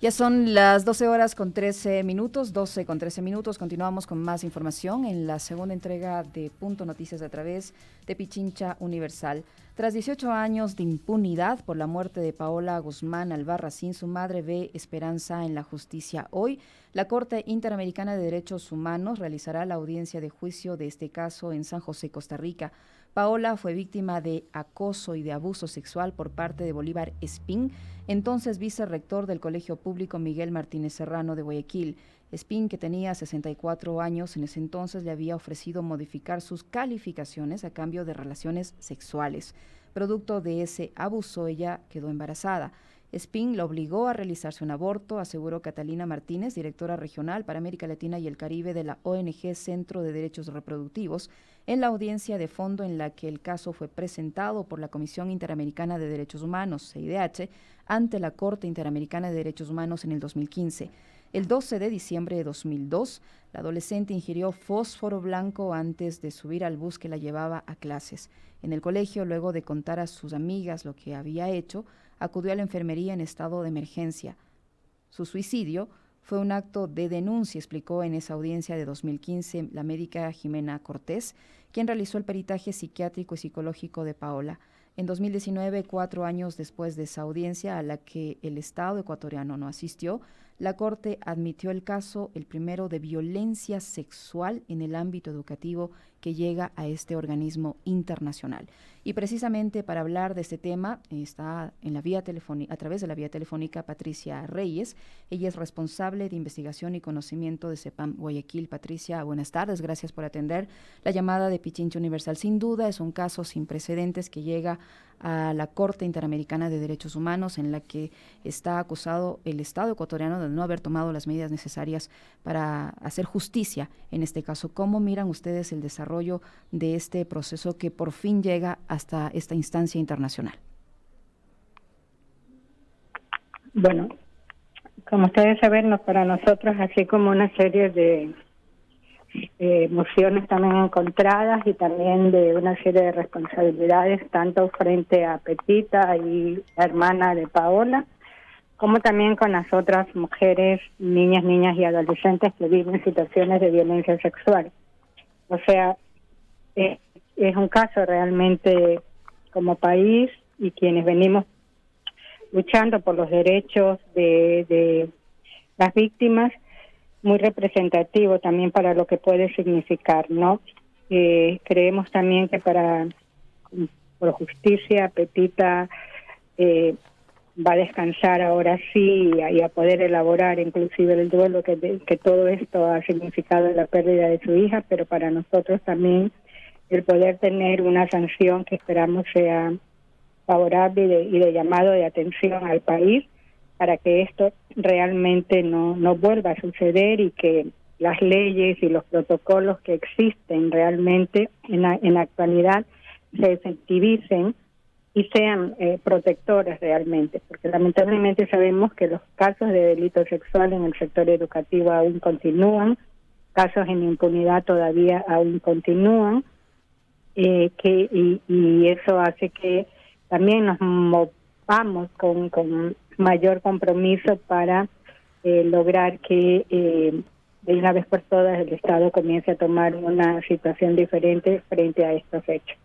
Ya son las 12 horas con 13 minutos, 12 con 13 minutos. Continuamos con más información en la segunda entrega de Punto Noticias a través de Pichincha Universal. Tras 18 años de impunidad por la muerte de Paola Guzmán Albarracín, su madre ve esperanza en la justicia. Hoy, la Corte Interamericana de Derechos Humanos realizará la audiencia de juicio de este caso en San José, Costa Rica. Paola fue víctima de acoso y de abuso sexual por parte de Bolívar Espín, entonces vicerrector del Colegio Público Miguel Martínez Serrano de Guayaquil. Espín, que tenía 64 años en ese entonces, le había ofrecido modificar sus calificaciones a cambio de relaciones sexuales. Producto de ese abuso, ella quedó embarazada. Espín la obligó a realizarse un aborto, aseguró Catalina Martínez, directora regional para América Latina y el Caribe de la ONG Centro de Derechos Reproductivos, en la audiencia de fondo en la que el caso fue presentado por la Comisión Interamericana de Derechos Humanos, CIDH, ante la Corte Interamericana de Derechos Humanos en el 2015. El 12 de diciembre de 2002, la adolescente ingirió fósforo blanco antes de subir al bus que la llevaba a clases. En el colegio, luego de contar a sus amigas lo que había hecho, acudió a la enfermería en estado de emergencia. Su suicidio fue un acto de denuncia, explicó en esa audiencia de 2015 la médica Jimena Cortés, quien realizó el peritaje psiquiátrico y psicológico de Paola. En 2019, 4 años después de esa audiencia a la que el Estado ecuatoriano no asistió, la Corte admitió el caso, el primero de violencia sexual en el ámbito educativo que llega a este organismo internacional. Y precisamente para hablar de este tema está en la vía telefónica, a través de la vía telefónica, Patricia Reyes. Ella es responsable de investigación y conocimiento de CEPAM Guayaquil. Patricia, buenas tardes, gracias por atender la llamada de Pichincha Universal. Sin duda es un caso sin precedentes que llega a la Corte Interamericana de Derechos Humanos, en la que está acusado el Estado ecuatoriano de no haber tomado las medidas necesarias para hacer justicia en este caso. ¿Cómo miran ustedes el desarrollo de este proceso que por fin llega hasta esta instancia internacional? Bueno, como ustedes saben, para nosotros, así como una serie de emociones también encontradas y también de una serie de responsabilidades, tanto frente a Pepita y la hermana de Paola, como también con las otras mujeres, niñas y adolescentes que viven situaciones de violencia sexual. O sea, es un caso realmente como país, y quienes venimos luchando por los derechos de las víctimas, muy representativo también para lo que puede significar, ¿no? Creemos también que por justicia, Pepita va a descansar ahora sí y a poder elaborar inclusive el duelo que todo esto ha significado, la pérdida de su hija, pero para nosotros también el poder tener una sanción que esperamos sea favorable y de llamado de atención al país, para que esto realmente no vuelva a suceder y que las leyes y los protocolos que existen realmente en la actualidad se efectivicen y sean protectores realmente, porque lamentablemente sabemos que los casos de delito sexual en el sector educativo aún continúan, casos en impunidad todavía aún continúan, y eso hace que también nos movamos con mayor compromiso para lograr que de una vez por todas el Estado comience a tomar una situación diferente frente a estos hechos.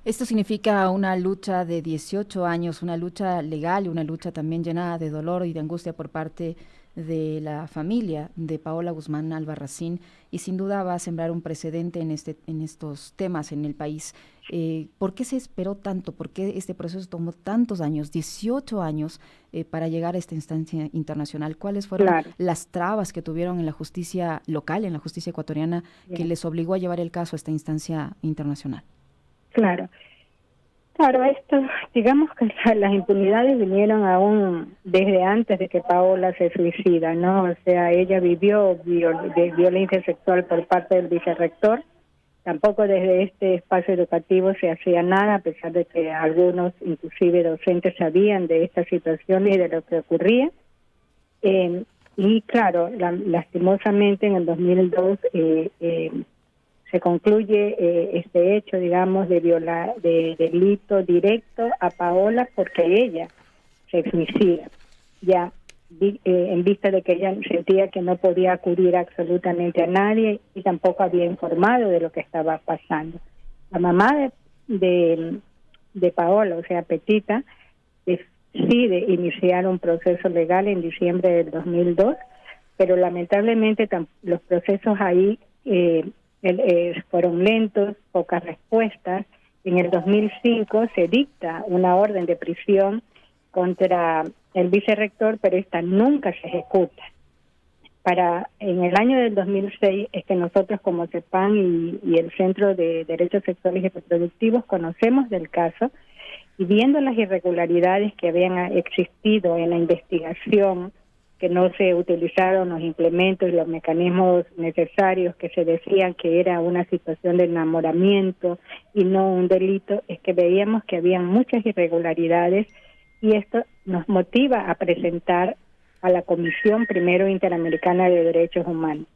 Esto significa una lucha de 18 años, una lucha legal y una lucha también llena de dolor y de angustia por parte de la familia de Paola Guzmán Albarracín, y sin duda va a sembrar un precedente en estos temas en el país. ¿Por qué se esperó tanto? ¿Por qué este proceso tomó tantos años, 18 años, para llegar a esta instancia internacional? ¿Cuáles fueron las trabas que tuvieron en la justicia local, en la justicia ecuatoriana, que les obligó a llevar el caso a esta instancia internacional? Claro, esto, digamos que las impunidades vinieron aún desde antes de que Paola se suicida, ¿no? O sea, ella vivió de violencia sexual por parte del vicerrector. Tampoco desde este espacio educativo se hacía nada, a pesar de que algunos, inclusive docentes, sabían de esta situación y de lo que ocurría. Y claro, lastimosamente en el 2002 se concluye este hecho, digamos, de delito directo a Paola, porque ella se suicida. Ya en vista de que ella sentía que no podía acudir absolutamente a nadie y tampoco había informado de lo que estaba pasando. La mamá de Paola, o sea, Petita, decide iniciar un proceso legal en diciembre del 2002, pero lamentablemente los procesos ahí fueron lentos, pocas respuestas. En el 2005 se dicta una orden de prisión contra el vicerrector, pero esta nunca se ejecuta. En el año del 2006 es que nosotros como CEPAN y el Centro de Derechos Sexuales y Reproductivos conocemos del caso, y viendo las irregularidades que habían existido en la investigación, que no se utilizaron los implementos y los mecanismos necesarios, que se decían que era una situación de enamoramiento y no un delito, es que veíamos que habían muchas irregularidades, y esto nos motiva a presentar a la Comisión Primero Interamericana de Derechos Humanos.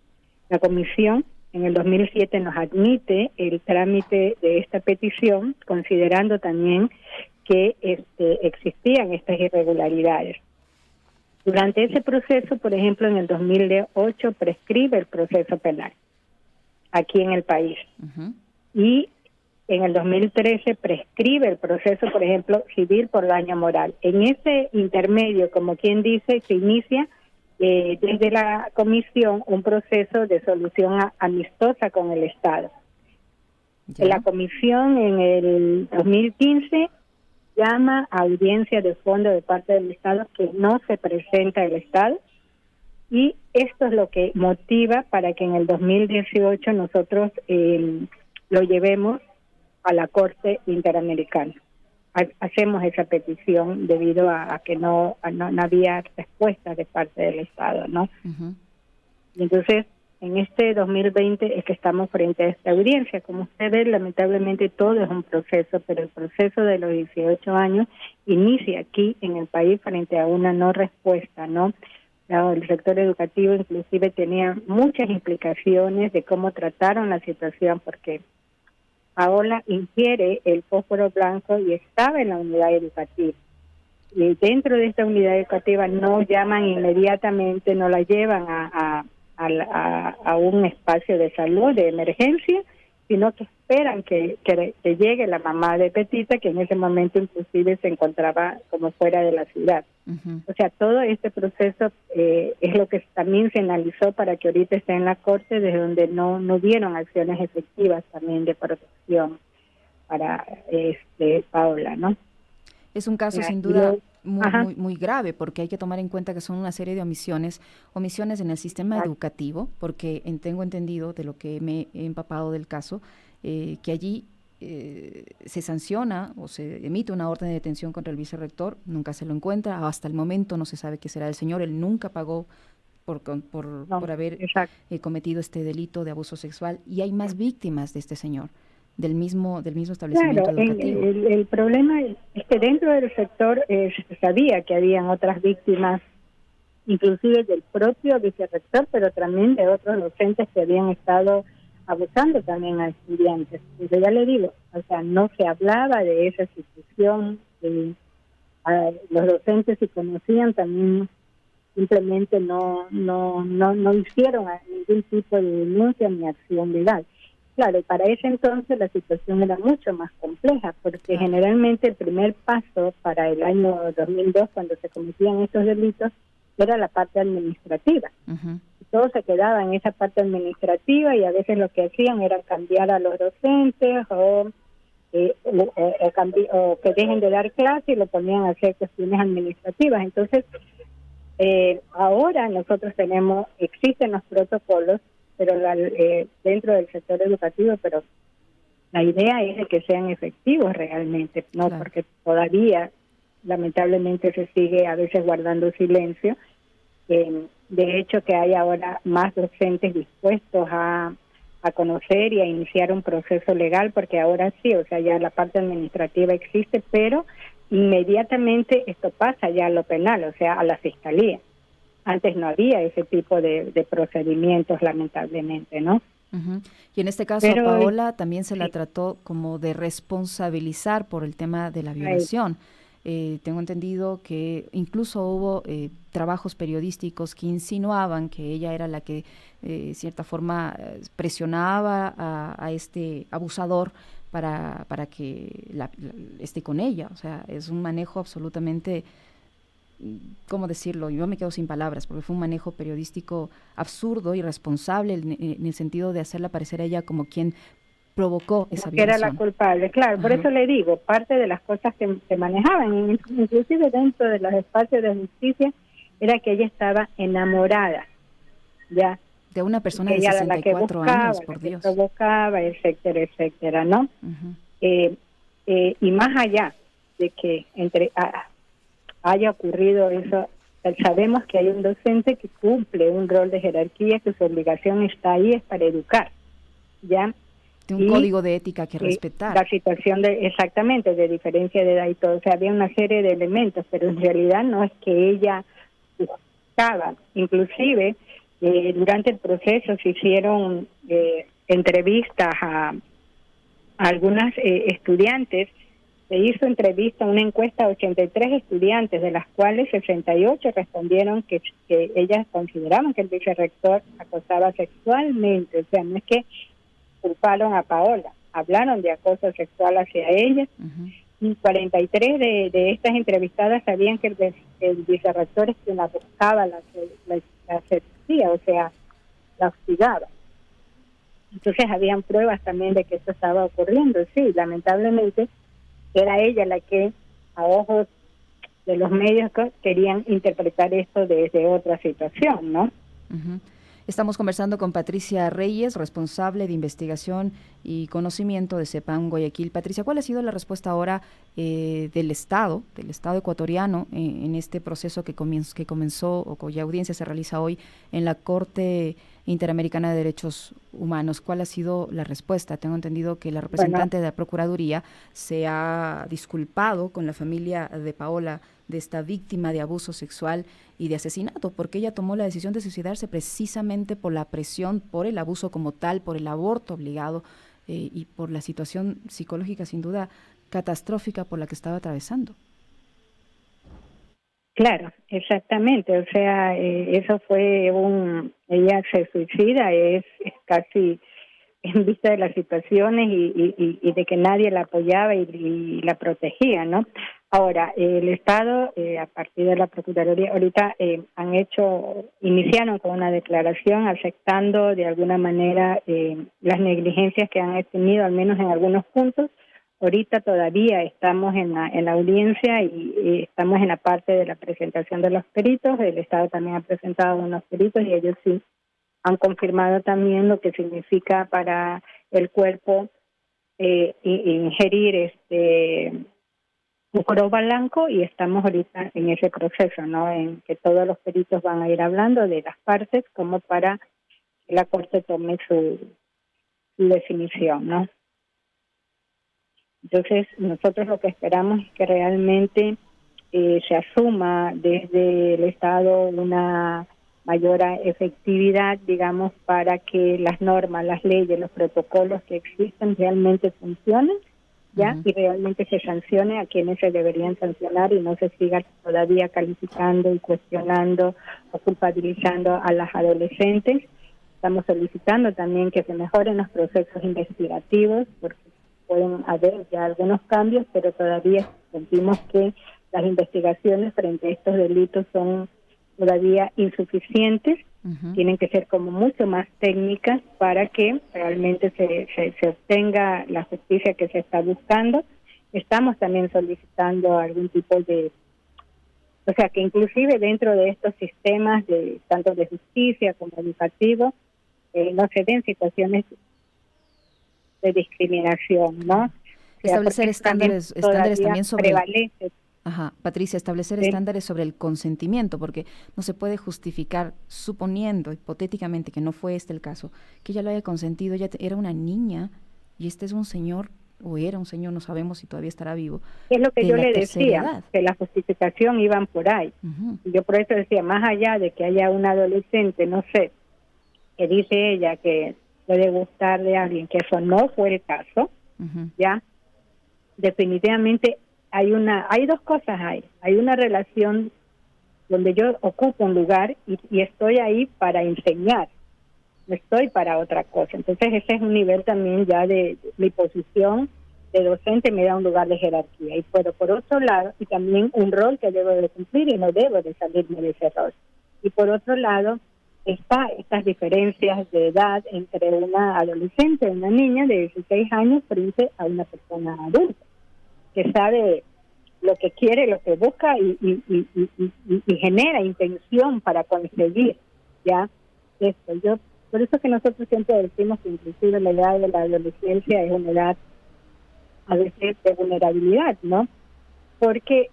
La Comisión en el 2007 nos admite el trámite de esta petición, considerando también que existían estas irregularidades. Durante ese proceso, por ejemplo, en el 2008 prescribe el proceso penal aquí en el país. Uh-huh. Y en el 2013 prescribe el proceso, por ejemplo, civil por daño moral. En ese intermedio, como quien dice, se inicia desde la comisión un proceso de solución amistosa con el Estado. ¿Ya? La comisión en el 2015 llama a audiencia de fondo de parte del Estado, que no se presenta el Estado, y esto es lo que motiva para que en el 2018 nosotros lo llevemos a la Corte Interamericana. Hacemos esa petición debido a que no había respuesta de parte del Estado, ¿no? Uh-huh. Y entonces, en este 2020 es que estamos frente a esta audiencia. Como usted ve, lamentablemente todo es un proceso, pero el proceso de los 18 años inicia aquí en el país frente a una no respuesta, ¿no? El sector educativo inclusive tenía muchas implicaciones de cómo trataron la situación, porque Paola ingiere el fósforo blanco y estaba en la unidad educativa. Y dentro de esta unidad educativa no llaman inmediatamente, no la llevan a un espacio de salud, de emergencia, sino que esperan que llegue la mamá de Petita, que en ese momento inclusive se encontraba como fuera de la ciudad. Uh-huh. O sea, todo este proceso es lo que también se analizó para que ahorita esté en la Corte, desde donde no dieron acciones efectivas también de protección para Paola, ¿no? Es un caso sin duda muy grave, porque hay que tomar en cuenta que son una serie de omisiones en el sistema educativo, porque tengo entendido, de lo que me he empapado del caso, que allí se sancciona o se emite una orden de detención contra el vicerrector, nunca se lo encuentra, hasta el momento no se sabe qué será el señor, él nunca pagó por haber cometido este delito de abuso sexual, y hay más víctimas de este señor, del mismo establecimiento educativo. El problema es que dentro del sector se sabía que habían otras víctimas, inclusive del propio vicerrector, pero también de otros docentes que habían estado abusando también a estudiantes. Y yo ya le digo, o sea, no se hablaba de esa situación, los docentes, si conocían, también simplemente no hicieron ningún tipo de denuncia ni acción legal. Claro, para ese entonces la situación era mucho más compleja, porque generalmente el primer paso para el año 2002, cuando se cometían estos delitos, era la parte administrativa. Uh-huh. Todo se quedaba en esa parte administrativa, y a veces lo que hacían era cambiar a los docentes o que dejen de dar clase y lo ponían a hacer cuestiones administrativas. Entonces, ahora nosotros existen los protocolos, pero dentro del sector educativo, pero la idea es de que sean efectivos realmente, ¿no? Claro. Porque todavía, lamentablemente, se sigue a veces guardando silencio. De hecho, que hay ahora más docentes dispuestos a conocer y a iniciar un proceso legal, porque ahora sí, o sea, ya la parte administrativa existe, pero inmediatamente esto pasa ya a lo penal, o sea, a la fiscalía. Antes no había ese tipo de procedimientos, lamentablemente, ¿no? Uh-huh. Y en este caso a Paola también se la trató como de responsabilizar por el tema de la violación. Tengo entendido que incluso hubo trabajos periodísticos que insinuaban que ella era la que, de cierta forma, presionaba a este abusador para que esté con ella. O sea, es un manejo absolutamente, ¿cómo decirlo? Yo me quedo sin palabras, porque fue un manejo periodístico absurdo, irresponsable, en el sentido de hacerla parecer a ella como quien provocó esa que era la violación. culpable, claro. Por eso le digo, parte de las cosas que se manejaban, inclusive dentro de los espacios de justicia, era que ella estaba enamorada, ya. De una persona de Ella era la que 64 buscaba, años, la por que Dios. provocaba, etcétera, etcétera, ¿no? Y más allá de que haya ocurrido eso, sabemos que hay un docente que cumple un rol de jerarquía, que su obligación está ahí, es para educar, ¿ya? De un código de ética que respetar. La situación exactamente, de diferencia de edad y todo, o sea, había una serie de elementos, pero en realidad no es que ella buscaba. Inclusive, durante el proceso se hicieron entrevistas a algunas estudiantes. Se hizo una encuesta a 83 estudiantes, de las cuales 68 respondieron que ellas consideraban que el vicerrector acosaba sexualmente. O sea, no es que culparon a Paola, hablaron de acoso sexual hacia ella. Y 43 de estas entrevistadas sabían que el vicerrector es quien la buscaba, la seducía, o sea, la hostigaba. Entonces habían pruebas también de que esto estaba ocurriendo. Sí, lamentablemente era ella la que, a ojos de los medios, querían interpretar esto desde otra situación, ¿no? Estamos conversando con Patricia Reyes, responsable de investigación y conocimiento de CEPAM Guayaquil. Patricia, ¿cuál ha sido la respuesta ahora del Estado ecuatoriano en este proceso que comenzó o cuya audiencia se realiza hoy en la Corte Interamericana de Derechos Humanos? ¿Cuál ha sido la respuesta? Tengo entendido que la representante de la Procuraduría se ha disculpado con la familia de Paola, de esta víctima de abuso sexual y de asesinato, porque ella tomó la decisión de suicidarse precisamente por la presión, por el abuso como tal, por el aborto obligado y por la situación psicológica sin duda catastrófica por la que estaba atravesando. Claro, exactamente, o sea, eso fue ella se suicida, es casi en vista de las situaciones y de que nadie la apoyaba y la protegía, ¿no? Ahora, el Estado, a partir de la Procuraduría, ahorita iniciaron con una declaración aceptando de alguna manera las negligencias que han tenido, al menos en algunos puntos. Ahorita todavía estamos en la audiencia y estamos en la parte de la presentación de los peritos. El Estado también ha presentado unos peritos y ellos sí han confirmado también lo que significa para el cuerpo ingerir un joroba blanco, y estamos ahorita en ese proceso, ¿no? En que todos los peritos van a ir hablando de las partes como para que la Corte tome su definición, ¿no? Entonces, nosotros lo que esperamos es que realmente se asuma desde el Estado una mayor efectividad, digamos, para que las normas, las leyes, los protocolos que existen realmente funcionen, ¿ya? Y realmente se sancione a quienes se deberían sancionar y no se siga todavía calificando y cuestionando o culpabilizando a las adolescentes. Estamos solicitando también que se mejoren los procesos investigativos, porque pueden haber ya algunos cambios, pero todavía sentimos que las investigaciones frente a estos delitos son todavía insuficientes. Tienen que ser como mucho más técnicas para que realmente se obtenga la justicia que se está buscando. Estamos también solicitando algún tipo de, o sea, que inclusive dentro de estos sistemas, tanto de justicia como educativo, no se den situaciones de discriminación, ¿no? Establecer estándares también sobre prevalece. Patricia, establecer estándares sobre el consentimiento, porque no se puede justificar, suponiendo hipotéticamente que no fue este el caso, que ella lo haya consentido. Ella era una niña y este es un señor, o era un señor, no sabemos si todavía estará vivo. Es lo que yo le decía, que la justificación iban por ahí. Y yo por eso decía, más allá de que haya un adolescente, no sé, que dice ella que puede gustar de alguien, que eso no fue el caso, ya, definitivamente hay dos cosas hay una relación donde yo ocupo un lugar y estoy ahí para enseñar, no estoy para otra cosa. Entonces ese es un nivel también ya de mi posición de docente, me da un lugar de jerarquía. Y pero por otro lado, y también un rol que debo de cumplir y no debo de salirme de ese rol. Y por otro lado, estas diferencias de edad entre una adolescente, una niña de 16 años frente a una persona adulta, que sabe lo que quiere, lo que busca y genera intención para conseguir ya esto. Por eso que nosotros siempre decimos que inclusive la edad de la adolescencia es una edad a veces de vulnerabilidad, ¿no? Porque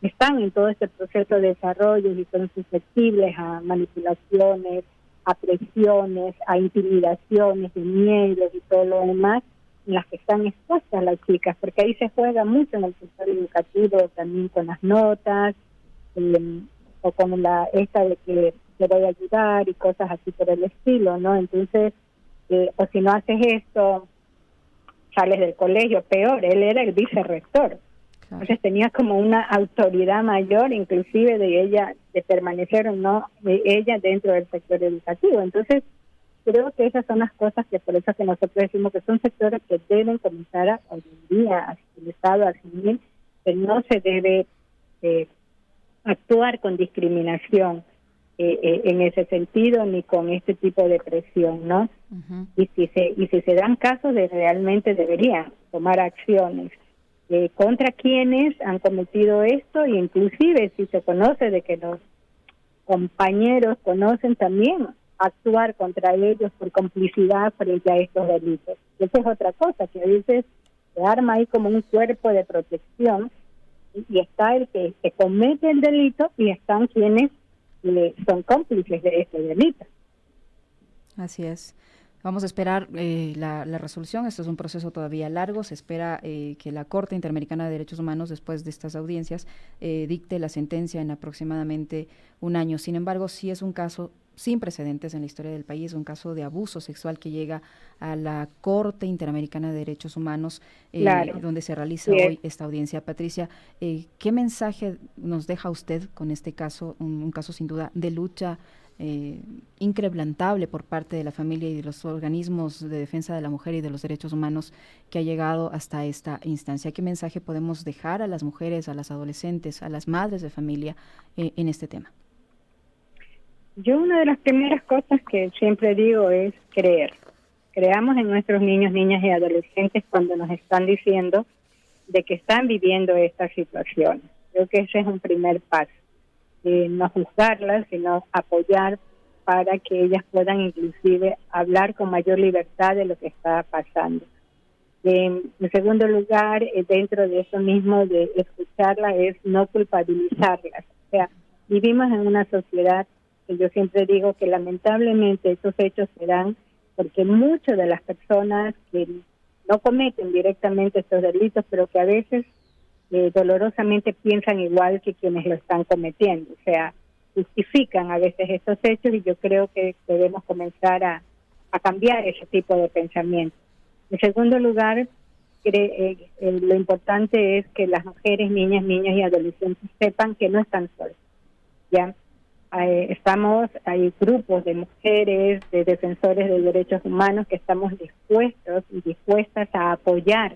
están en todo este proceso de desarrollo y son susceptibles a manipulaciones, a presiones, a intimidaciones, de miedos y todo lo demás, en las que están expuestas las chicas, porque ahí se juega mucho en el sector educativo, también con las notas, o con esta de que te voy a ayudar y cosas así por el estilo, ¿no? Entonces, o si no haces esto, sales del colegio. Peor, él era el vicerrector. Claro. Entonces tenía como una autoridad mayor, inclusive de ella, de permanecer o no de ella dentro del sector educativo. Entonces, creo que esas son las cosas que por eso que nosotros decimos que son sectores que deben comenzar a, hoy en día, el Estado a asumir que no se debe actuar con discriminación en ese sentido, ni con este tipo de presión, ¿no? Uh-huh. Y si se dan casos, realmente deberían tomar acciones contra quienes han cometido esto, e inclusive si se conoce de que los compañeros conocen, también actuar contra ellos por complicidad frente a estos delitos. Esa es otra cosa, que a veces se arma ahí como un cuerpo de protección y está el que comete el delito y están quienes son cómplices de este delito. Así es. Vamos a esperar la resolución. Esto es un proceso todavía largo. Se espera que la Corte Interamericana de Derechos Humanos, después de estas audiencias, dicte la sentencia en aproximadamente un año. Sin embargo, sí es un caso sin precedentes en la historia del país, un caso de abuso sexual que llega a la Corte Interamericana de Derechos Humanos, claro, donde se realiza hoy esta audiencia. Patricia, ¿qué mensaje nos deja usted con este caso, un caso sin duda de lucha inquebrantable por parte de la familia y de los organismos de defensa de la mujer y de los derechos humanos que ha llegado hasta esta instancia? ¿Qué mensaje podemos dejar a las mujeres, a las adolescentes, a las madres de familia en este tema? Yo una de las primeras cosas que siempre digo es creer. Creamos en nuestros niños, niñas y adolescentes cuando nos están diciendo de que están viviendo esta situación. Creo que ese es un primer paso. No juzgarlas, sino apoyar para que ellas puedan inclusive hablar con mayor libertad de lo que está pasando. En segundo lugar, dentro de eso mismo de escucharlas, es no culpabilizarlas. O sea, vivimos en una sociedad que yo siempre digo que lamentablemente estos hechos se dan porque muchas de las personas que no cometen directamente estos delitos, pero que a veces dolorosamente piensan igual que quienes lo están cometiendo, o sea, justifican a veces estos hechos, y yo creo que debemos comenzar a cambiar ese tipo de pensamiento. En segundo lugar, lo importante es que las mujeres, niñas y adolescentes sepan que no están solas, ¿ya? Hay grupos de mujeres, de defensores de derechos humanos que estamos dispuestos y dispuestas a apoyar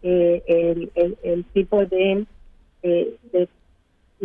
el tipo de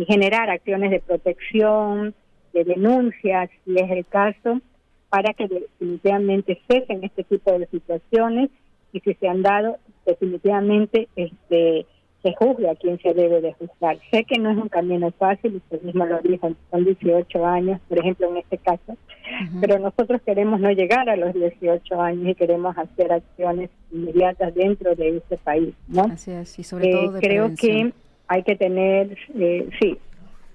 generar acciones de protección, de denuncias, si es el caso, para que definitivamente cesen este tipo de situaciones, y si se han dado, definitivamente se juzgue a quien se debe de juzgar. Sé que no es un camino fácil, usted mismo lo dijo, son 18 años, por ejemplo, en este caso, uh-huh, pero nosotros queremos no llegar a los 18 años y queremos hacer acciones inmediatas dentro de este país, ¿no? Así es, y sobre todo de creo prevención. Que hay que tener, sí,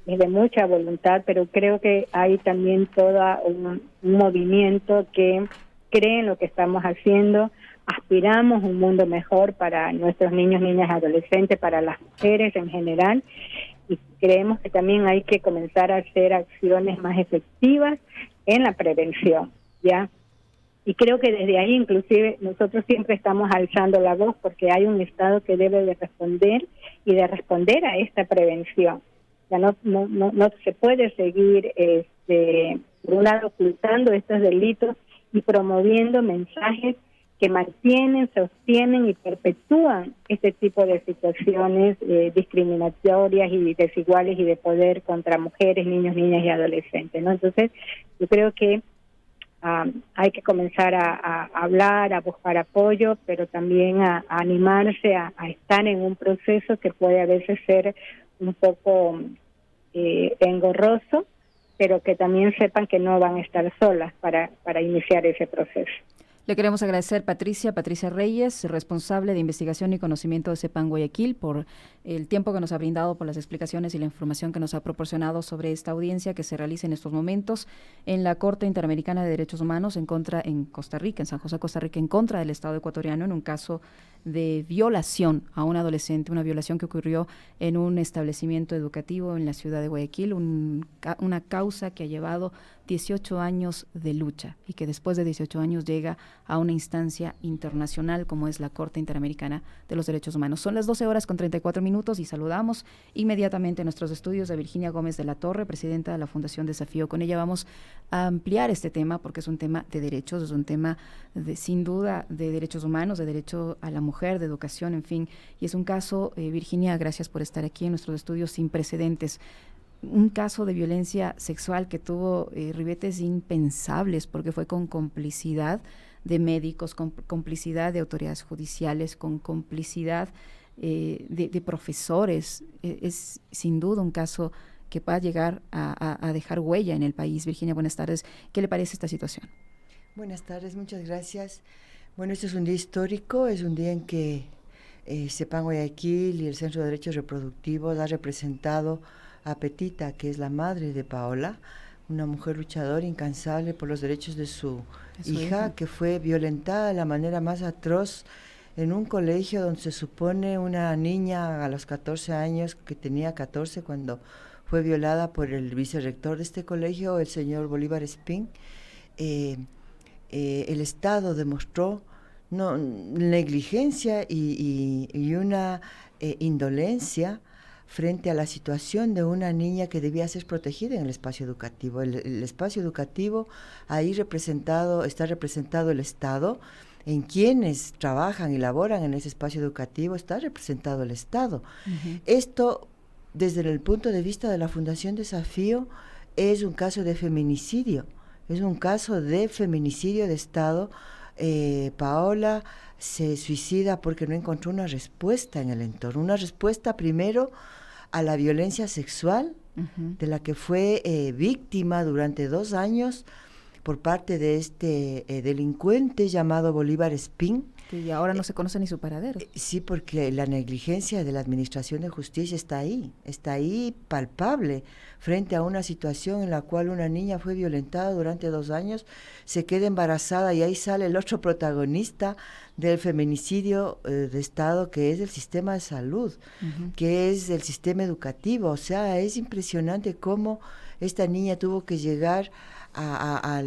es de mucha voluntad, pero creo que hay también todo un movimiento que cree en lo que estamos haciendo. Aspiramos a un mundo mejor para nuestros niños, niñas, adolescentes, para las mujeres en general, y creemos que también hay que comenzar a hacer acciones más efectivas en la prevención, ¿ya? Y creo que desde ahí inclusive nosotros siempre estamos alzando la voz porque hay un Estado que debe de responder y de responder a esta prevención. Ya no se puede seguir por un lado ocultando estos delitos y promoviendo mensajes que mantienen, sostienen y perpetúan este tipo de situaciones discriminatorias y desiguales y de poder contra mujeres, niños, niñas y adolescentes, ¿no? Entonces, yo creo que hay que comenzar a hablar, a buscar apoyo, pero también a animarse a estar en un proceso que puede a veces ser un poco engorroso, pero que también sepan que no van a estar solas para iniciar ese proceso. Le queremos agradecer Patricia Reyes, responsable de investigación y conocimiento de CEPAN Guayaquil, por el tiempo que nos ha brindado, por las explicaciones y la información que nos ha proporcionado sobre esta audiencia que se realiza en estos momentos en la Corte Interamericana de Derechos Humanos en Costa Rica, en San José, Costa Rica, en contra del Estado ecuatoriano en un caso de violación a un adolescente, una violación que ocurrió en un establecimiento educativo en la ciudad de Guayaquil, una causa que ha llevado 18 años de lucha y que después de 18 años llega a una instancia internacional como es la Corte Interamericana de los Derechos Humanos. Son las 12:34 y saludamos inmediatamente a nuestros estudios a Virginia Gómez de la Torre, presidenta de la Fundación Desafío. Con ella vamos a ampliar este tema porque es un tema de derechos, es un tema sin duda de derechos humanos, de derecho a la mujer, de educación, en fin. Y es un caso, Virginia, gracias por estar aquí en nuestros estudios, sin precedentes. Un caso de violencia sexual que tuvo ribetes impensables porque fue con complicidad de médicos, con complicidad de autoridades judiciales, con complicidad de profesores. Es sin duda un caso que va a llegar a dejar huella en el país. Virginia, buenas tardes. ¿Qué le parece esta situación? Buenas tardes, muchas gracias. Bueno, este es un día histórico, es un día en que CEPAN Guayaquil y el Centro de Derechos Reproductivos ha representado a Petita, que es la madre de Paola, una mujer luchadora incansable por los derechos de su hija, que fue violentada de la manera más atroz en un colegio donde se supone una niña a los 14 años, que tenía 14 cuando fue violada por el vicerrector de este colegio, el señor Bolívar Espín. El Estado demostró negligencia y una indolencia frente a la situación de una niña que debía ser protegida en el espacio educativo. El espacio educativo, ahí está representado el Estado. En quienes trabajan y laboran en ese espacio educativo está representado el Estado. Uh-huh. Esto, desde el punto de vista de la Fundación Desafío, es un caso de feminicidio. Es un caso de feminicidio de Estado. Paola se suicida porque no encontró una respuesta en el entorno. Una respuesta primero a la violencia sexual, uh-huh, de la que fue víctima durante 2 años por parte de este delincuente llamado Bolívar Espín. Y ahora no se conoce ni su paradero. Sí, porque la negligencia de la Administración de Justicia está ahí palpable, frente a una situación en la cual una niña fue violentada durante 2 años, se queda embarazada y ahí sale el otro protagonista del feminicidio de Estado, que es el sistema de salud, uh-huh, que es el sistema educativo. O sea, es impresionante cómo esta niña tuvo que llegar a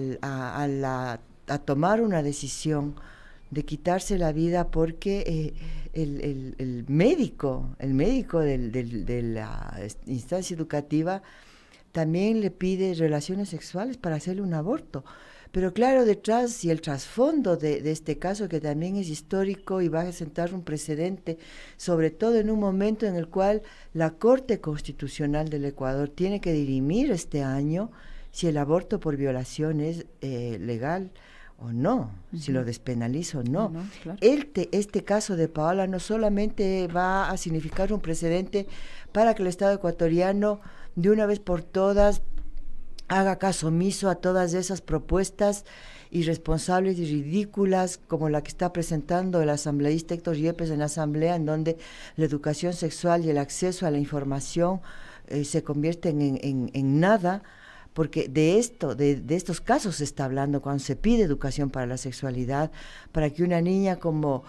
tomar una decisión de quitarse la vida porque el médico de la instancia educativa también le pide relaciones sexuales para hacerle un aborto. Pero claro, detrás y el trasfondo de este caso, que también es histórico y va a sentar un precedente, sobre todo en un momento en el cual la Corte Constitucional del Ecuador tiene que dirimir este año si el aborto por violación es legal o no, uh-huh, si lo despenaliza o no. Claro. Este caso de Paola no solamente va a significar un precedente para que el Estado ecuatoriano de una vez por todas haga caso omiso a todas esas propuestas irresponsables y ridículas como la que está presentando el asambleísta Héctor Yepes en la asamblea, en donde la educación sexual y el acceso a la información se convierten en nada, porque de estos casos se está hablando cuando se pide educación para la sexualidad, para que una niña como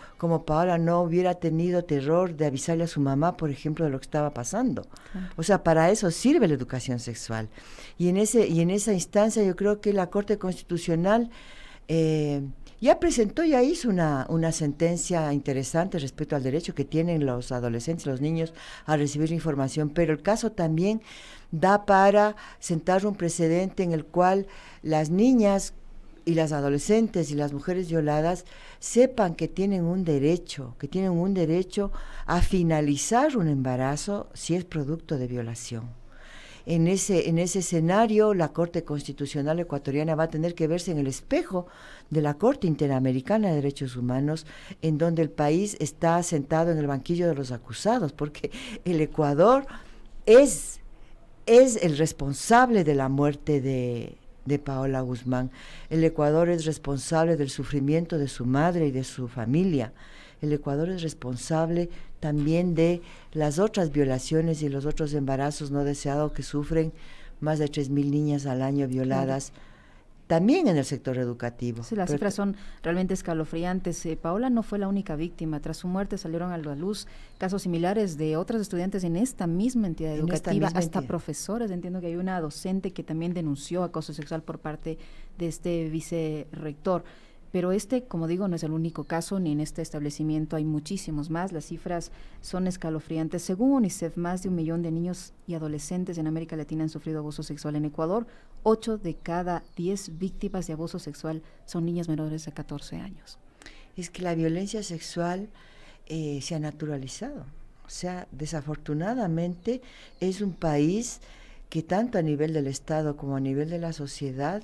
Paola no hubiera tenido terror de avisarle a su mamá, por ejemplo, de lo que estaba pasando. Claro. O sea, para eso sirve la educación sexual. Y en esa instancia yo creo que la Corte Constitucional ya presentó, ya hizo una sentencia interesante respecto al derecho que tienen los adolescentes, los niños, a recibir información, pero el caso también da para sentar un precedente en el cual las niñas y las adolescentes y las mujeres violadas sepan que tienen un derecho a finalizar un embarazo si es producto de violación. En ese escenario, la Corte Constitucional Ecuatoriana va a tener que verse en el espejo de la Corte Interamericana de Derechos Humanos, en donde el país está sentado en el banquillo de los acusados, porque el Ecuador es el responsable de la muerte de Paola Guzmán. El Ecuador es responsable del sufrimiento de su madre y de su familia. El Ecuador es responsable también de las otras violaciones y los otros embarazos no deseados que sufren más de 3,000 niñas al año violadas, también en el sector educativo. Sí, las cifras son realmente escalofriantes. Paola no fue la única víctima. Tras su muerte salieron a la luz casos similares de otras estudiantes en esta misma entidad educativa, hasta profesores. Entiendo que hay una docente que también denunció acoso sexual por parte de este vicerrector. Pero como digo, no es el único caso, ni en este establecimiento hay muchísimos más. Las cifras son escalofriantes. Según UNICEF, más de 1 millón de niños y adolescentes en América Latina han sufrido abuso sexual. En Ecuador, 8 de cada 10 víctimas de abuso sexual son niñas menores de 14 años. Es que la violencia sexual se ha naturalizado. O sea, desafortunadamente es un país que tanto a nivel del Estado como a nivel de la sociedad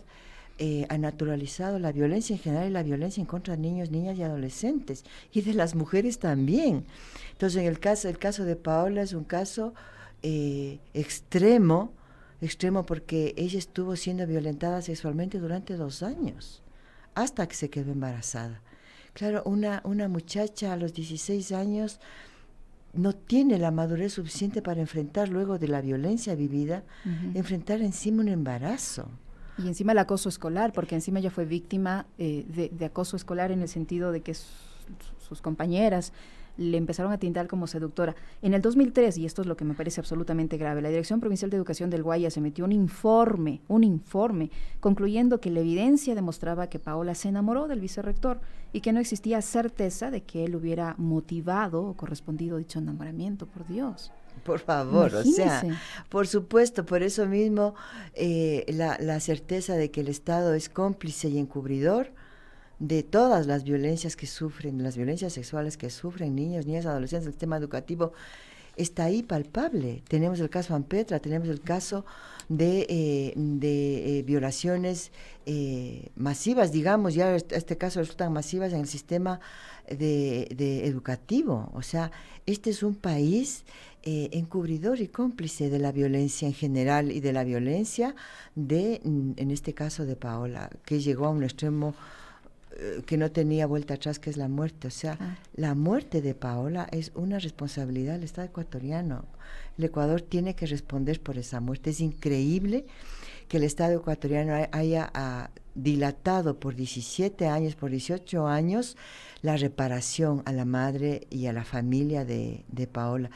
ha naturalizado la violencia en general y la violencia en contra de niños, niñas y adolescentes, y de las mujeres también. Entonces, el caso de Paola es un caso extremo porque ella estuvo siendo violentada sexualmente durante 2 años, hasta que se quedó embarazada. Claro, una muchacha a los 16 años no tiene la madurez suficiente para enfrentar, luego de la violencia vivida, enfrentar encima un embarazo. Y encima el acoso escolar, porque encima ella fue víctima de acoso escolar en el sentido de que sus compañeras le empezaron a tintar como seductora. En el 2003, y esto es lo que me parece absolutamente grave, la Dirección Provincial de Educación del Guayas emitió un informe concluyendo que la evidencia demostraba que Paola se enamoró del vicerrector y que no existía certeza de que él hubiera motivado o correspondido dicho enamoramiento, por Dios. Por favor, Imagínese. O sea, por supuesto, por eso mismo la certeza de que el Estado es cómplice y encubridor de todas las violencias que sufren, las violencias sexuales que sufren niños, niñas, adolescentes, el sistema educativo, está ahí palpable. Tenemos el caso Ampetra, tenemos el caso de violaciones masivas, digamos, ya este caso resultan masivas en el sistema de educativo. O sea, este es un país encubridor y cómplice de la violencia en general y de la violencia en este caso de Paola, que llegó a un extremo que no tenía vuelta atrás, que es la muerte. O sea, la muerte de Paola es una responsabilidad del Estado ecuatoriano. El Ecuador tiene que responder por esa muerte. Es increíble que el Estado ecuatoriano haya dilatado por 17 años, por 18 años, la reparación a la madre y a la familia de Paola.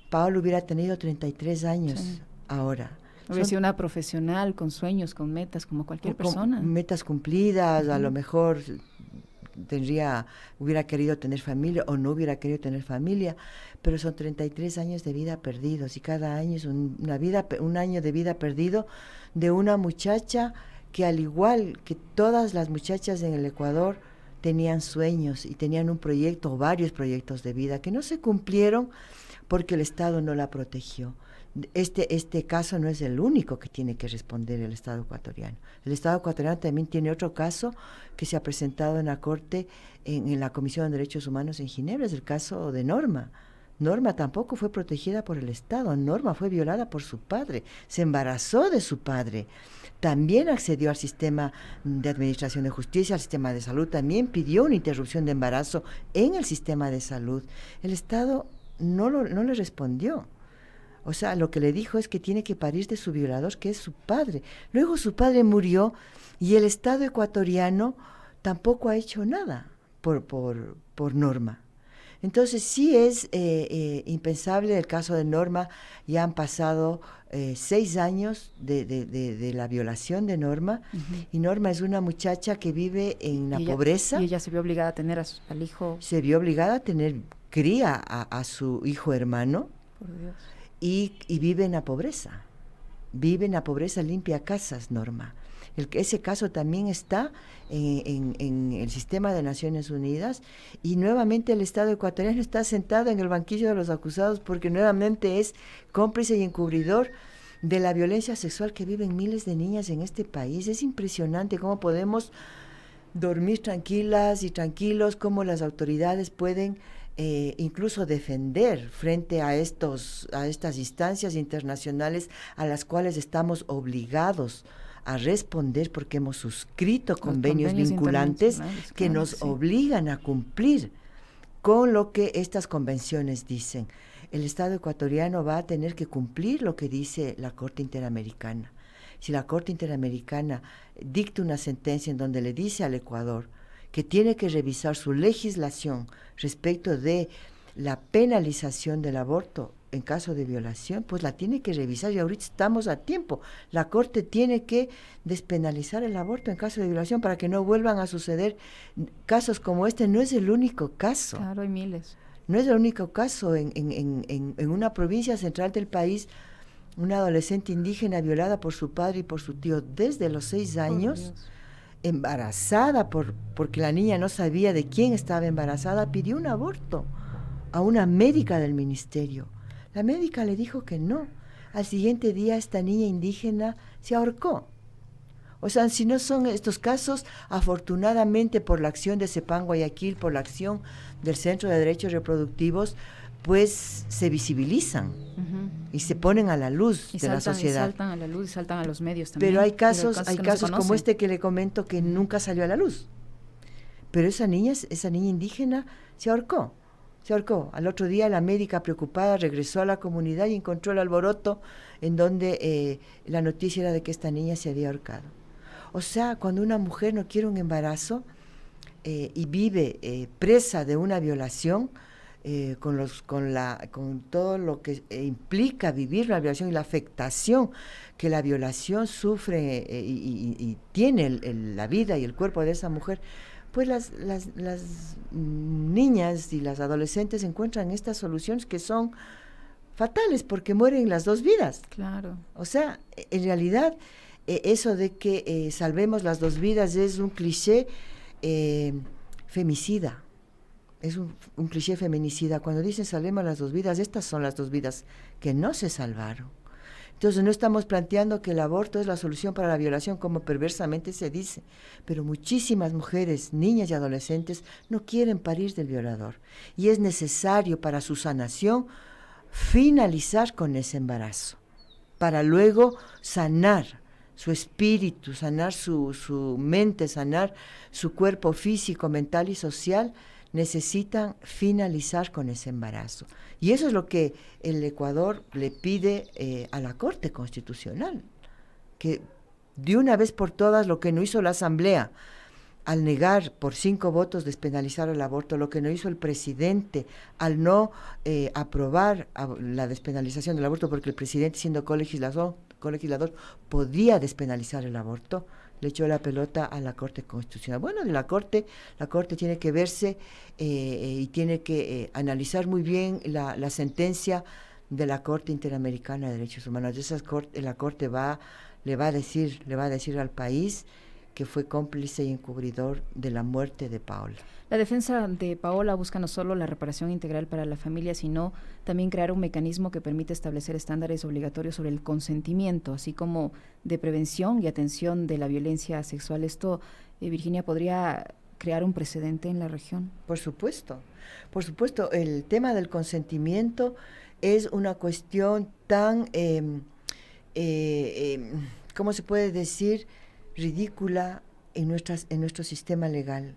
Paola hubiera tenido 33 años ahora. Hubiera sido una profesional con sueños, con metas, como cualquier persona. Metas cumplidas, a lo mejor hubiera querido tener familia o no hubiera querido tener familia, pero son 33 años de vida perdidos y cada año es un año de vida perdido de una muchacha que, al igual que todas las muchachas en el Ecuador, tenían sueños y tenían un proyecto o varios proyectos de vida que no se cumplieron porque el Estado no la protegió. Este caso no es el único que tiene que responder el Estado ecuatoriano. El Estado ecuatoriano también tiene otro caso que se ha presentado en la Corte, en la Comisión de Derechos Humanos en Ginebra, es el caso de Norma. Norma tampoco fue protegida por el Estado. Norma fue violada por su padre, se embarazó de su padre. También accedió al sistema de administración de justicia, al sistema de salud, también pidió una interrupción de embarazo en el sistema de salud. El Estado no le respondió. O sea, lo que le dijo es que tiene que parir de su violador, que es su padre. Luego su padre murió y el Estado ecuatoriano tampoco ha hecho nada por Norma. Entonces sí es impensable el caso de Norma. Ya han pasado 6 años de la violación de Norma, y Norma es una muchacha que vive en la pobreza. Y ella se vio obligada a tener al hijo. Se vio obligada a tener cría a su hijo hermano. Por Dios. Y vive en la pobreza. Vive en la pobreza, limpia casas, Norma. Ese caso también está en el sistema de Naciones Unidas, y nuevamente el Estado ecuatoriano está sentado en el banquillo de los acusados porque nuevamente es cómplice y encubridor de la violencia sexual que viven miles de niñas en este país. Es impresionante cómo podemos dormir tranquilas y tranquilos, cómo las autoridades pueden incluso defender frente a estas instancias internacionales a las cuales estamos obligados a responder porque hemos suscrito convenios vinculantes que nos obligan a cumplir con lo que estas convenciones dicen. El Estado ecuatoriano va a tener que cumplir lo que dice la Corte Interamericana. Si la Corte Interamericana dicta una sentencia en donde le dice al Ecuador que tiene que revisar su legislación respecto de la penalización del aborto en caso de violación, pues la tiene que revisar, y ahorita estamos a tiempo. La Corte tiene que despenalizar el aborto en caso de violación para que no vuelvan a suceder casos como este. No es el único caso. Claro, hay miles. No es el único caso. En una provincia central del país, una adolescente indígena violada por su padre y por su tío desde los 6 años, embarazada porque la niña no sabía de quién estaba embarazada, pidió un aborto a una médica del ministerio. La médica le dijo que no. Al siguiente día esta niña indígena se ahorcó. O sea, si no son estos casos, afortunadamente por la acción de CEPAN Guayaquil, por la acción del Centro de Derechos Reproductivos, pues se visibilizan y se ponen a la luz de la sociedad. Y saltan a la luz y saltan a los medios también. Pero hay casos como este que le comento que nunca salió a la luz. Pero esa niña indígena se ahorcó. Al otro día la médica preocupada regresó a la comunidad y encontró el alboroto en donde la noticia era de que esta niña se había ahorcado. O sea, cuando una mujer no quiere un embarazo y vive presa de una violación, con todo lo que implica vivir la violación y la afectación que la violación sufre y tiene la vida y el cuerpo de esa mujer, pues las niñas y las adolescentes encuentran estas soluciones que son fatales porque mueren las dos vidas. Claro. O sea, en realidad, eso de que salvemos las dos vidas es un cliché femicida. Es un cliché feminicida. Cuando dicen salvemos las dos vidas, estas son las dos vidas que no se salvaron. Entonces no estamos planteando que el aborto es la solución para la violación, como perversamente se dice, pero muchísimas mujeres, niñas y adolescentes no quieren parir del violador, y es necesario para su sanación finalizar con ese embarazo, para luego sanar su espíritu, sanar su mente, sanar su cuerpo físico, mental y social. Necesitan finalizar con ese embarazo. Y eso es lo que el Ecuador le pide a la Corte Constitucional, que de una vez por todas lo que no hizo la Asamblea al negar por 5 votos despenalizar el aborto, lo que no hizo el presidente al no aprobar la despenalización del aborto, porque el presidente, siendo colegislador, podía despenalizar el aborto, le echó la pelota a la Corte Constitucional. Bueno, de la Corte tiene que verse y tiene que analizar muy bien la sentencia de la Corte Interamericana de Derechos Humanos. La Corte le va a decir al país que fue cómplice y encubridor de la muerte de Paola. La defensa de Paola busca no solo la reparación integral para la familia, sino también crear un mecanismo que permite establecer estándares obligatorios sobre el consentimiento, así como de prevención y atención de la violencia sexual. Esto, Virginia, ¿podría crear un precedente en la región? Por supuesto. El tema del consentimiento es una cuestión tan, ¿cómo se puede decir?, ridícula en nuestro sistema legal.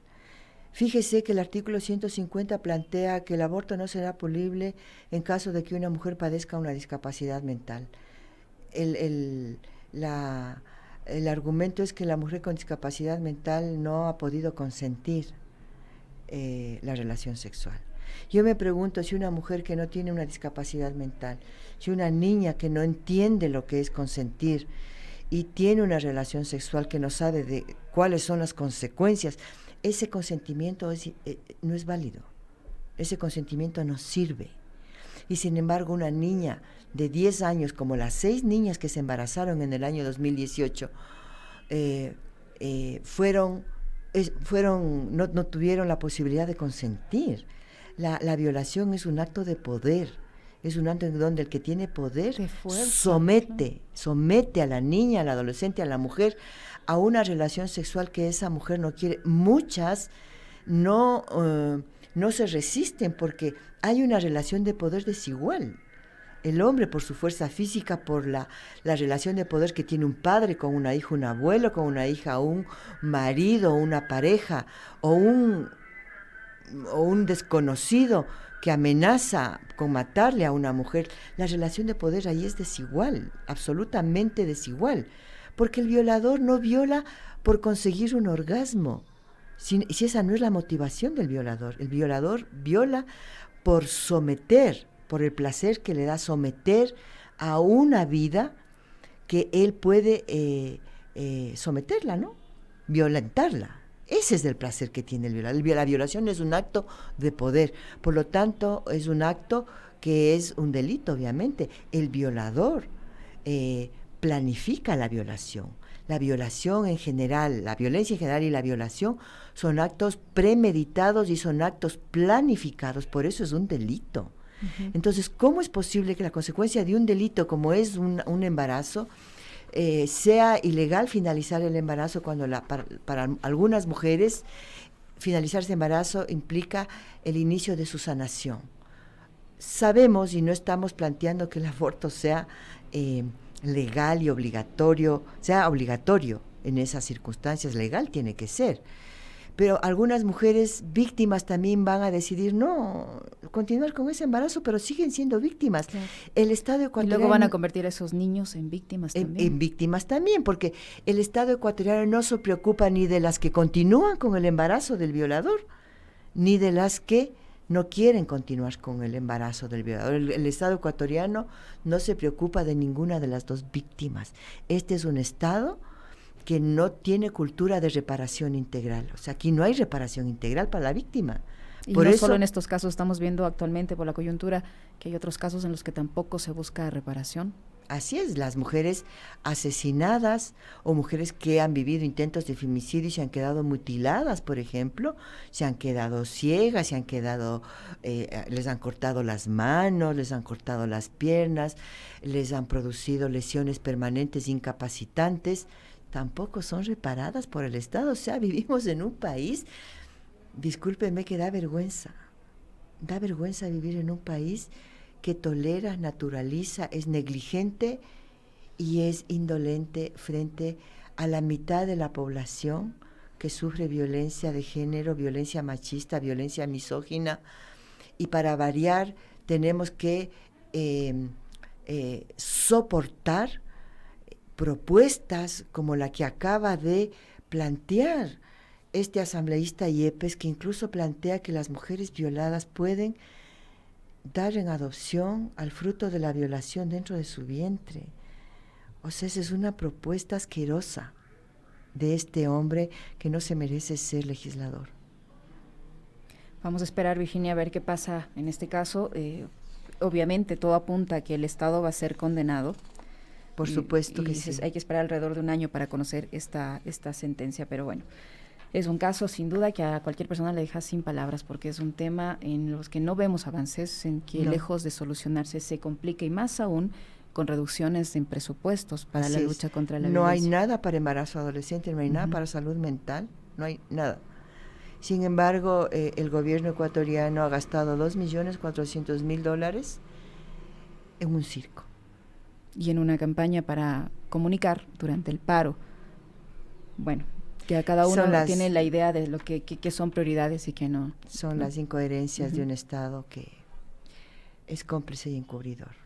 Fíjese que el artículo 150 plantea que el aborto no será punible en caso de que una mujer padezca una discapacidad mental. El argumento es que la mujer con discapacidad mental no ha podido consentir la relación sexual. Yo me pregunto si una mujer que no tiene una discapacidad mental, si una niña que no entiende lo que es consentir y tiene una relación sexual que no sabe de cuáles son las consecuencias, ese consentimiento no es válido, ese consentimiento no sirve. Y sin embargo, una niña de 10 años, como las 6 niñas que se embarazaron en el año 2018, no tuvieron la posibilidad de consentir. La violación es un acto de poder, es un acto en donde el que tiene poder somete a la niña, al adolescente, a la mujer a una relación sexual que esa mujer no quiere. Muchas no se resisten porque hay una relación de poder desigual. El hombre por su fuerza física, por la relación de poder que tiene un padre con una hija, un abuelo con una hija, un marido, una pareja, o un desconocido que amenaza con matarle a una mujer. La relación de poder ahí es desigual, absolutamente desigual, porque el violador no viola por conseguir un orgasmo, si esa no es la motivación del violador. El violador viola por someter, por el placer que le da someter a una vida que él puede someterla, ¿no? Violentarla. Ese es el placer que tiene el violador. La violación es un acto de poder, por lo tanto es un acto que es un delito, obviamente. El violador planifica la violación. La violación en general, la violencia en general y la violación son actos premeditados y son actos planificados, por eso es un delito. Uh-huh. Entonces, ¿cómo es posible que la consecuencia de un delito como es un embarazo sea ilegal finalizar el embarazo cuando para algunas mujeres finalizar ese embarazo implica el inicio de su sanación? Sabemos y no estamos planteando que el aborto sea legal y obligatorio, sea obligatorio en esas circunstancias, legal tiene que ser. Pero algunas mujeres víctimas también van a decidir no continuar con ese embarazo, pero siguen siendo víctimas. Claro. El Estado ecuatoriano... Y luego van a convertir a esos niños en víctimas también. En víctimas también, porque el Estado ecuatoriano no se preocupa ni de las que continúan con el embarazo del violador, ni de las que no quieren continuar con el embarazo del violador. El Estado ecuatoriano no se preocupa de ninguna de las dos víctimas. Este es un Estado que no tiene cultura de reparación integral. O sea, aquí no hay reparación integral para la víctima. Y no solo en estos casos, estamos viendo actualmente por la coyuntura que hay otros casos en los que tampoco se busca reparación. Así es, las mujeres asesinadas o mujeres que han vivido intentos de femicidio y se han quedado mutiladas, por ejemplo, se han quedado ciegas, se han quedado, les han cortado las manos, les han cortado las piernas, les han producido lesiones permanentes incapacitantes, tampoco son reparadas por el Estado. O sea, vivimos en un país, discúlpeme, que da vergüenza vivir en un país que tolera, naturaliza, es negligente y es indolente frente a la mitad de la población que sufre violencia de género, violencia machista, violencia misógina, y para variar tenemos que soportar propuestas como la que acaba de plantear este asambleísta Yepes, que incluso plantea que las mujeres violadas pueden dar en adopción al fruto de la violación dentro de su vientre. O sea, esa es una propuesta asquerosa de este hombre que no se merece ser legislador. Vamos a esperar, Virginia, a ver qué pasa en este caso. Obviamente todo apunta a que el Estado va a ser condenado. Por supuesto que sí. Hay que esperar alrededor de un año para conocer esta sentencia, pero bueno, es un caso sin duda que a cualquier persona le deja sin palabras, porque es un tema en los que no vemos avances, en que lejos de solucionarse se complica, y más aún con reducciones en presupuestos para la lucha contra la violencia. No hay nada para embarazo adolescente, no hay nada para salud mental, no hay nada. Sin embargo, el gobierno ecuatoriano ha gastado $2.400.000 en un circo. Y en una campaña para comunicar durante el paro. Bueno, que cada uno tiene la idea de lo que son prioridades y que no. Son las incoherencias de un Estado que es cómplice y encubridor.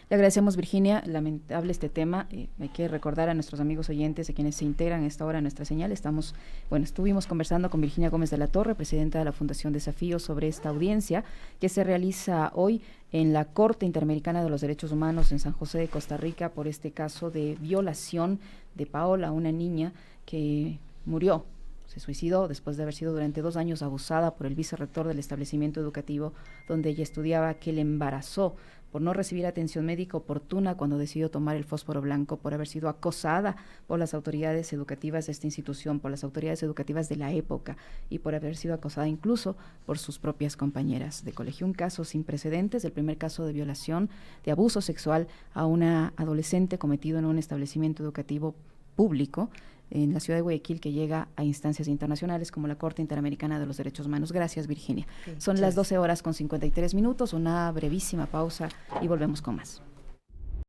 Le agradecemos, Virginia. Lamentable este tema. Hay que recordar a nuestros amigos oyentes, a quienes se integran a esta hora a nuestra señal. Estuvimos conversando con Virginia Gómez de la Torre, presidenta de la Fundación Desafío, sobre esta audiencia que se realiza hoy en la Corte Interamericana de los Derechos Humanos en San José de Costa Rica por este caso de violación de Paola, una niña que murió. Se suicidó después de haber sido durante 2 años abusada por el vicerrector del establecimiento educativo donde ella estudiaba, que le embarazó por no recibir atención médica oportuna cuando decidió tomar el fósforo blanco, por haber sido acosada por las autoridades educativas de esta institución, por las autoridades educativas de la época y por haber sido acosada incluso por sus propias compañeras de colegio. Un caso sin precedentes, el primer caso de violación, de abuso sexual a una adolescente cometido en un establecimiento educativo público en la ciudad de Guayaquil, que llega a instancias internacionales como la Corte Interamericana de los Derechos Humanos. Gracias, Virginia. Son las 12:53, una brevísima pausa y volvemos con más.